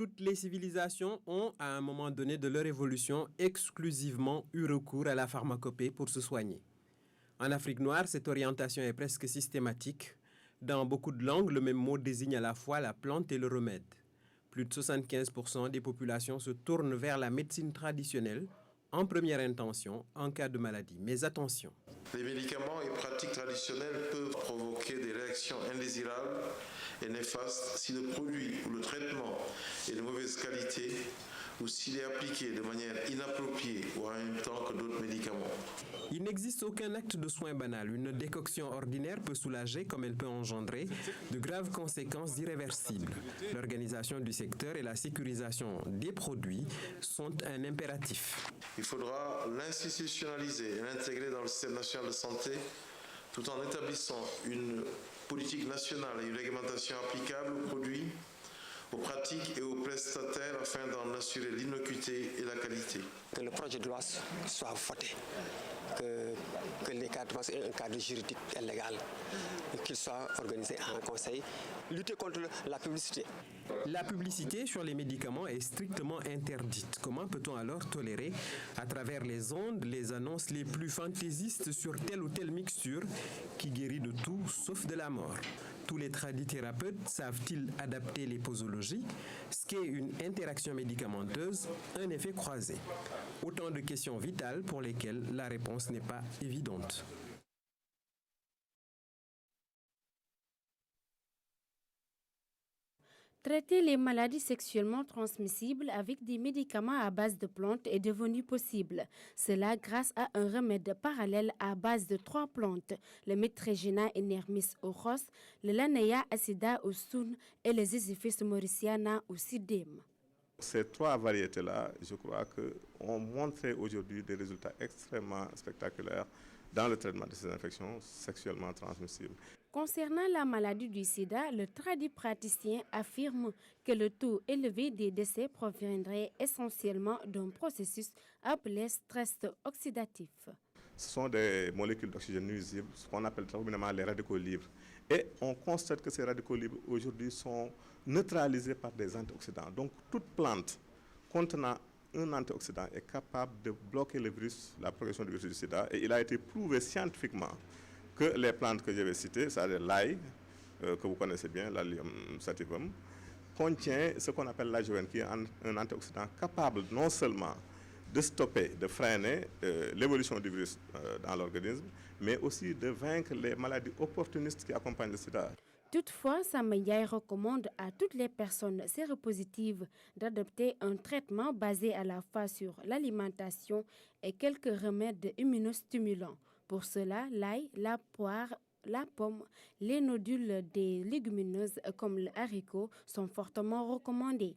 toutes les civilisations ont, à un moment donné de leur évolution, exclusivement eu recours à la pharmacopée pour se soigner. En Afrique noire, cette orientation est presque systématique. Dans beaucoup de langues, le même mot désigne à la fois la plante et le remède. Plus de 75% des populations se tournent vers la médecine traditionnelle en première intention en cas de maladie. Mais attention. Les médicaments et pratiques traditionnelles peuvent provoquer des réactions indésirables et néfastes si le produit ou le traitement est de mauvaise qualité ou s'il est appliqué de manière inappropriée ou en même temps que d'autres médicaments. Il n'existe aucun acte de soin banal. Une décoction ordinaire peut soulager comme elle peut engendrer de graves conséquences irréversibles. L'organisation du secteur et la sécurisation des produits sont un impératif. Il faudra l'institutionnaliser et l'intégrer dans le système national de santé tout en établissant une politique nationale et une réglementation applicable aux produits, aux pratiques et aux prestataires afin d'en assurer l'innocuité et la qualité. Que le projet de loi soit voté, que les cadres aient un cadre juridique et légal, qu'il soit organisé en conseil, lutter contre la publicité. La publicité sur les médicaments est strictement interdite. Comment peut-on alors tolérer, à travers les ondes, les annonces les plus fantaisistes sur telle ou telle mixture qui guérit de tout sauf de la mort? Tous les tradithérapeutes savent-ils adapter les posologies? Ce qu'est une interaction médicamenteuse, un effet croisé. Autant de questions vitales pour lesquelles la réponse n'est pas évidente. Traiter les maladies sexuellement transmissibles avec des médicaments à base de plantes est devenu possible. Cela grâce à un remède parallèle à base de 3 plantes, le Metragena inermis auros, le Lanaea acida au sun et les Ziziphus mauriciana au sidem. Ces 3 variétés-là, je crois ont montré aujourd'hui des résultats extrêmement spectaculaires dans le traitement de ces infections sexuellement transmissibles. Concernant la maladie du sida, le tradipraticien affirme que le taux élevé des décès proviendrait essentiellement d'un processus appelé stress oxydatif. Ce sont des molécules d'oxygène nuisibles, ce qu'on appelle communément les radicaux libres. Et on constate que ces radicaux libres aujourd'hui sont neutralisés par des antioxydants. Donc toute plante contenant un antioxydant est capable de bloquer le virus, la progression du virus du sida. Et il a été prouvé scientifiquement que les plantes que je vais citer, c'est-à-dire l'ail, que vous connaissez bien, l'Allium sativum, contient ce qu'on appelle l'AGN, qui est un antioxydant capable non seulement de stopper, de freiner l'évolution du virus dans l'organisme, mais aussi de vaincre les maladies opportunistes qui accompagnent le sida. Toutefois, Samayaï recommande à toutes les personnes séropositives d'adopter un traitement basé à la fois sur l'alimentation et quelques remèdes immunostimulants. Pour cela, l'ail, la poire, la pomme, les nodules des légumineuses comme le haricot sont fortement recommandés.